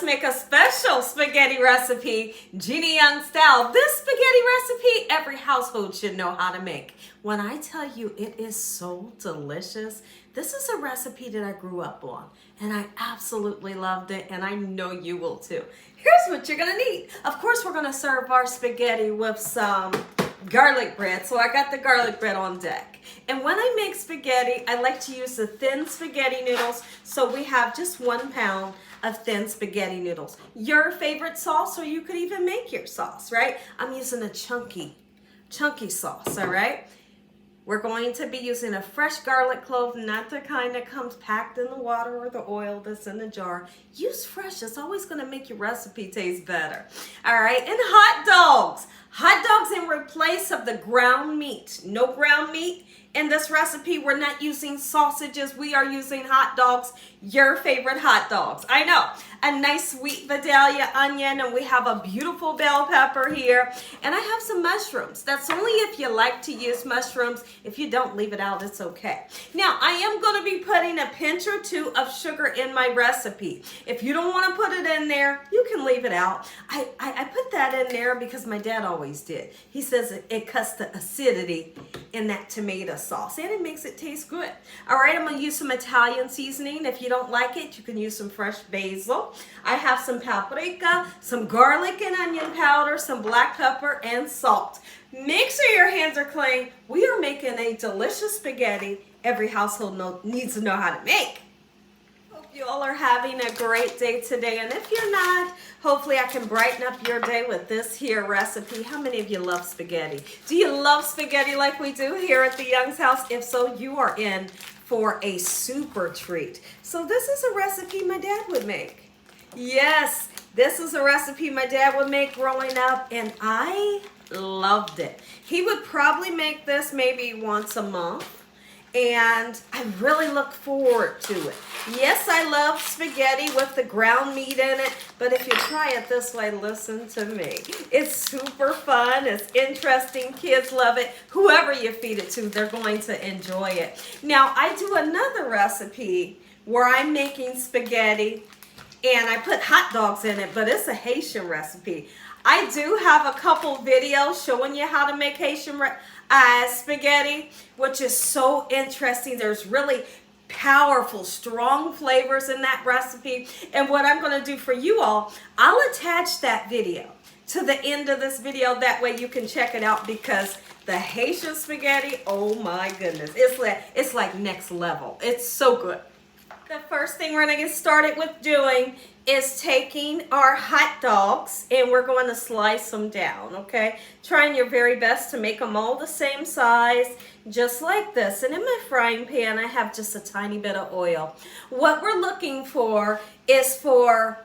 make a special spaghetti recipe, Gina Young style. This spaghetti recipe, every household should know how to make. When I tell you it is so delicious, this is a recipe that I grew up on, and I absolutely loved it, and I know you will too. Here's what you're gonna need. Of course, we're gonna serve our spaghetti with some garlic bread, so I got the garlic bread on deck. And when I make spaghetti, I like to use the thin spaghetti noodles, so we have just 1 pound of thin spaghetti noodles. Your favorite sauce, or you could even make your sauce, right? I'm using a chunky sauce, all right? We're going to be using a fresh garlic clove, not the kind that comes packed in the water or the oil that's in the jar. Use fresh. It's always going to make your recipe taste better. All right, and hot dogs. Hot dogs in replace of the ground meat. No ground meat in this recipe. We're not using sausages. We are using hot dogs, your favorite hot dogs. I know. A nice sweet Vidalia onion, and we have a beautiful bell pepper here. And I have some mushrooms. That's only if you like to use mushrooms. If you don't, leave it out. It's okay. Now, I am going to be putting a pinch or two of sugar in my recipe. If you don't want to put it in there, you can leave it out. I put that in there because my dad always did. He says it cuts the acidity in that tomato sauce, and it makes it taste good. All right, I'm going to use some Italian seasoning. If you don't like it, you can use some fresh basil. I have some paprika, some garlic and onion powder, some black pepper, and salt. Make sure your hands are clean. We are making a delicious spaghetti every household needs to know how to make. Hope you all are having a great day today, and if you're not, hopefully I can brighten up your day with this here recipe. How many of you love spaghetti? Do you love spaghetti like we do here at the Young's house? If so, you are in for a super treat. So this is a recipe my dad would make. Yes, this is a recipe my dad would make growing up, and I loved it. He would probably make this maybe once a month, and I really look forward to it. Yes, I love spaghetti with the ground meat in it, but if you try it this way, listen to me. It's super fun. It's interesting. Kids love it. Whoever you feed it to, they're going to enjoy it. Now, I do another recipe where I'm making spaghetti, and I put hot dogs in it, but it's a Haitian recipe. I do have a couple videos showing you how to make Haitian spaghetti, which is so interesting. There's really powerful, strong flavors in that recipe. And what I'm going to do for you all, I'll attach that video to the end of this video. That way you can check it out, because the Haitian spaghetti, oh my goodness, it's like next level. It's so good. The first thing we're going to get started with doing is taking our hot dogs, and we're going to slice them down, okay? Trying your very best to make them all the same size, just like this. And in my frying pan, I have just a tiny bit of oil. What we're looking for is for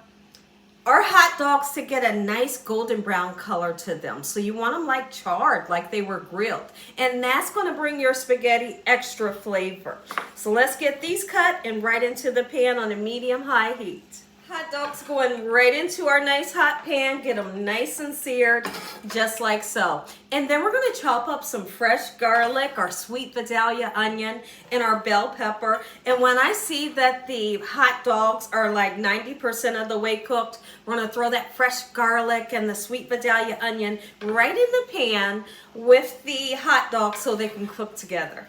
our hot dogs to get a nice golden brown color to them. So you want them like charred, like they were grilled. And that's going to bring your spaghetti extra flavor. So let's get these cut and right into the pan on a medium-high heat. Hot dogs going right into our nice hot pan. Get them nice and seared, just like so. And then we're going to chop up some fresh garlic, our sweet Vidalia onion, and our bell pepper. And when I see that the hot dogs are like 90% of the way cooked, we're going to throw that fresh garlic and the sweet Vidalia onion right in the pan with the hot dogs so they can cook together.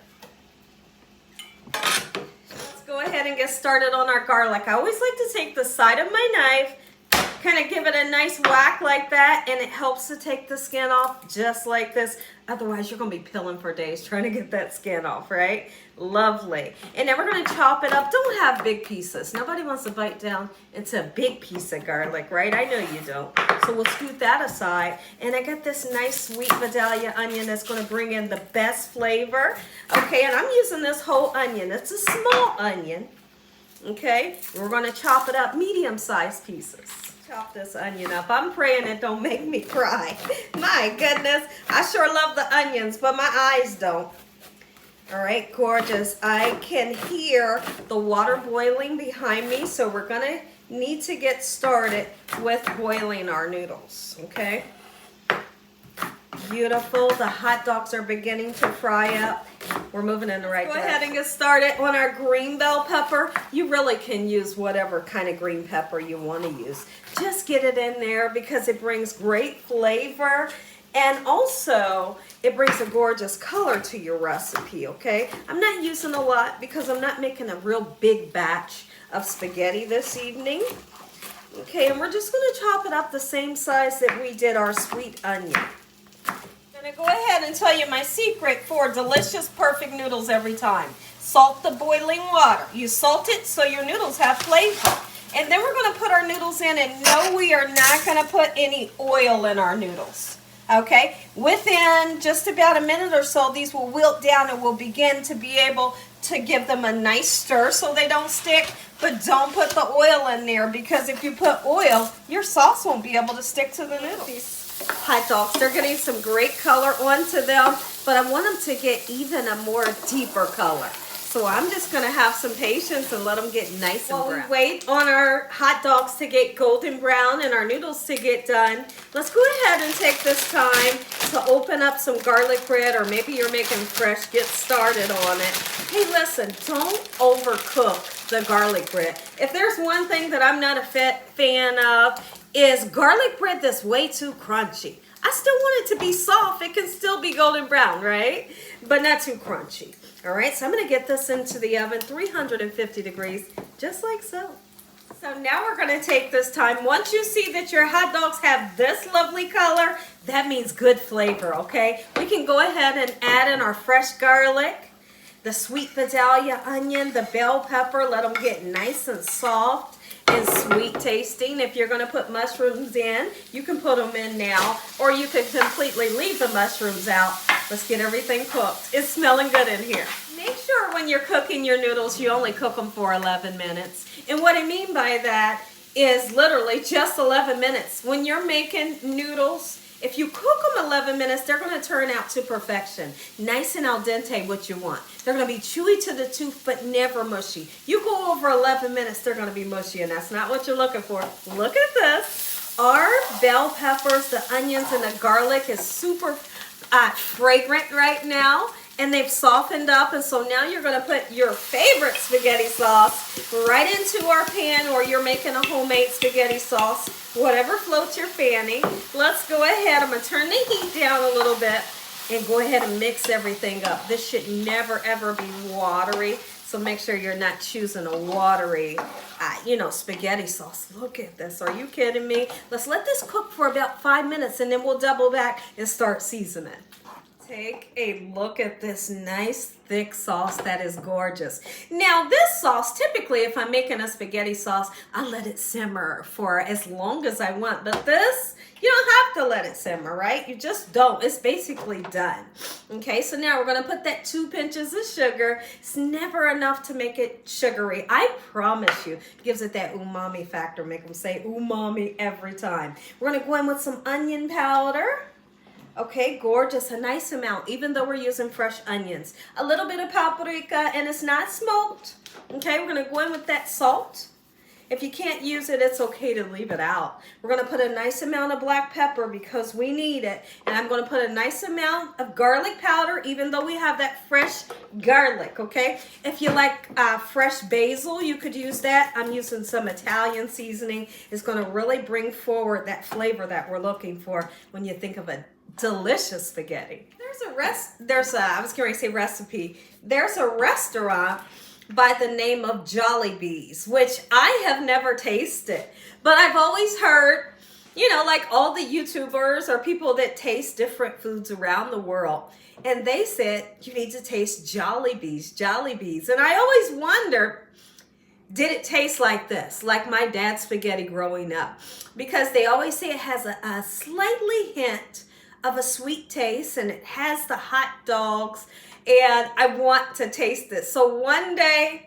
Go ahead and get started on our garlic. I always like to take the side of my knife, kind of give it a nice whack like that, and it helps to take the skin off just like this. Otherwise, you're going to be peeling for days trying to get that skin off, right? Lovely. And then we're going to chop it up. Don't have big pieces. Nobody wants to bite down into a big piece of garlic, right? I know you don't. So we'll scoot that aside. And I got this nice sweet Vidalia onion that's going to bring in the best flavor. Okay, and I'm using this whole onion. It's a small onion. Okay, we're going to chop it up medium-sized pieces. Chop this onion up. I'm praying it don't make me cry. My goodness, I sure love the onions, but my eyes don't. All right, gorgeous. I can hear the water boiling behind me, so we're gonna need to get started with boiling our noodles, okay? beautiful. The hot dogs are beginning to fry up. We're moving in the right direction. Go ahead and get started on our green bell pepper. You really can use whatever kind of green pepper you want to use. Just get it in there because it brings great flavor. And also, it brings a gorgeous color to your recipe, okay? I'm not using a lot because I'm not making a real big batch of spaghetti this evening. Okay, and we're just going to chop it up the same size that we did our sweet onion. I'm going to go ahead and tell you my secret for delicious, perfect noodles every time. Salt the boiling water. You salt it so your noodles have flavor. And then we're going to put our noodles in, and no, we are not going to put any oil in our noodles. Okay, within just about a minute or so, these will wilt down and we'll begin to be able to give them a nice stir so they don't stick. But don't put the oil in there because if you put oil, your sauce won't be able to stick to the noodles. These hot dogs, they're getting some great color onto them, but I want them to get even a more deeper color. So I'm just going to have some patience and let them get nice and brown. While we wait on our hot dogs to get golden brown and our noodles to get done, let's go ahead and take this time to open up some garlic bread, or maybe you're making fresh, get started on it. Hey, listen, don't overcook the garlic bread. If there's one thing that I'm not a fan of, is garlic bread that's way too crunchy. I still want it to be soft. It can still be golden brown, right? But not too crunchy. All right, so I'm going to get this into the oven, 350 degrees, just like so. So now we're going to take this time. Once you see that your hot dogs have this lovely color, that means good flavor, okay? We can go ahead and add in our fresh garlic, the sweet Vidalia onion, the bell pepper. Let them get nice and soft and sweet tasting. If you're going to put mushrooms in, you can put them in now, or you can completely leave the mushrooms out. Let's get everything cooked. It's smelling good in here. Make sure when you're cooking your noodles, you only cook them for 11 minutes. And what I mean by that is literally just 11 minutes. When you're making noodles, if you cook them 11 minutes, they're going to turn out to perfection. Nice and al dente, what you want. They're going to be chewy to the tooth, but never mushy. You go over 11 minutes, they're going to be mushy, and that's not what you're looking for. Look at this. Our bell peppers, the onions, and the garlic is super fragrant right now, and they've softened up. And so now you're going to put your favorite spaghetti sauce right into our pan, or you're making a homemade spaghetti sauce, whatever floats your fancy. Let's go ahead. I'm going to turn the heat down a little bit and go ahead and mix everything up. This should never ever be watery, so make sure you're not choosing a watery spaghetti sauce. Look at this. Are you kidding me? Let's let this cook for about 5 minutes, and then we'll double back and start seasoning. Take a look at this nice thick sauce that is gorgeous. Now this sauce, typically if I'm making a spaghetti sauce, I let it simmer for as long as I want. But this, you don't have to let it simmer, right? You just don't. It's basically done. Okay, so now we're going to put that 2 pinches of sugar. It's never enough to make it sugary. I promise you. It gives it that umami factor. Make them say umami every time. We're going to go in with some onion powder. Okay, gorgeous, a nice amount, even though we're using fresh onions. A little bit of paprika, and it's not smoked. Okay, we're going to go in with that salt. If you can't use it, it's okay to leave it out. We're going to put a nice amount of black pepper because we need it. And I'm going to put a nice amount of garlic powder, even though we have that fresh garlic, okay? If you like fresh basil, you could use that. I'm using some Italian seasoning. It's going to really bring forward that flavor that we're looking for when you think of a delicious spaghetti. There's a restaurant by the name of Jollibee's, which I have never tasted, but I've always heard, like all the YouTubers or people that taste different foods around the world, and they said you need to taste Jollibee's. And I always wondered, did it taste like this, like my dad's spaghetti growing up? Because they always say it has a slightly hint of a sweet taste, and it has the hot dogs, and I want to taste this. So one day,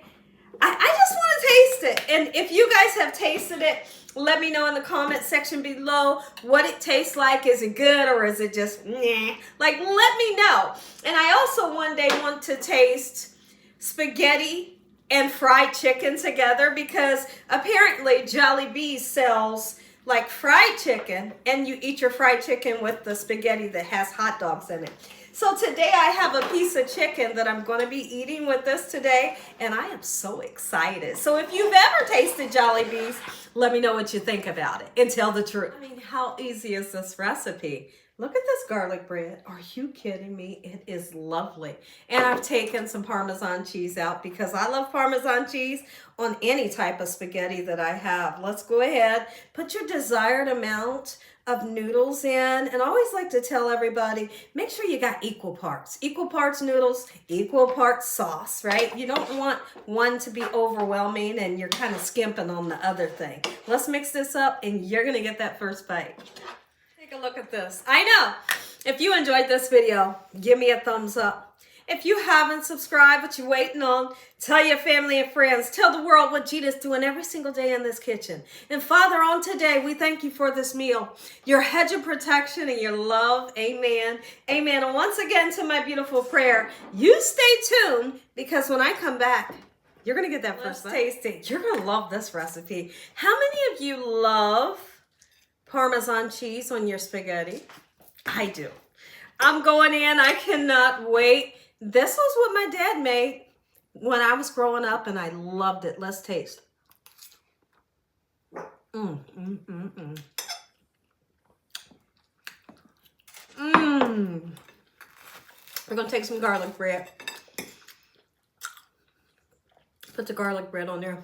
I just want to taste it. And if you guys have tasted it, let me know in the comment section below what it tastes like. Is it good, or is it just nah? Like, let me know. And I also one day want to taste spaghetti and fried chicken together, because apparently Jollibee sells like fried chicken, and you eat your fried chicken with the spaghetti that has hot dogs in it. So today I have a piece of chicken that I'm going to be eating with this today, and I am so excited. So if you've ever tasted Jollibee's, let me know what you think about it and tell the truth. I mean, how easy is this recipe? Look at this garlic bread. Are you kidding me? It is lovely. And I've taken some Parmesan cheese out because I love Parmesan cheese on any type of spaghetti that I have. Let's go ahead, put your desired amount of noodles in. And I always like to tell everybody, make sure you got equal parts. Equal parts noodles, equal parts sauce, right? You don't want one to be overwhelming and you're kind of skimping on the other thing. Let's mix this up and you're gonna get that first bite. Take a look at this. I know, if you enjoyed this video, give me a thumbs up. If you haven't subscribed, what you waiting on, tell your family and friends. Tell the world what Gina's doing every single day in this kitchen. And Father, on today, we thank you for this meal, your hedge of protection and your love. Amen. Amen. And once again, to my beautiful prayer, you stay tuned because when I come back, you're going to get that first tasting. You're going to love this recipe. How many of you love Parmesan cheese on your spaghetti? I do. I'm going in. I cannot wait. This was what my dad made when I was growing up, and I loved it. Let's taste. We're going to take some garlic bread. Put the garlic bread on there.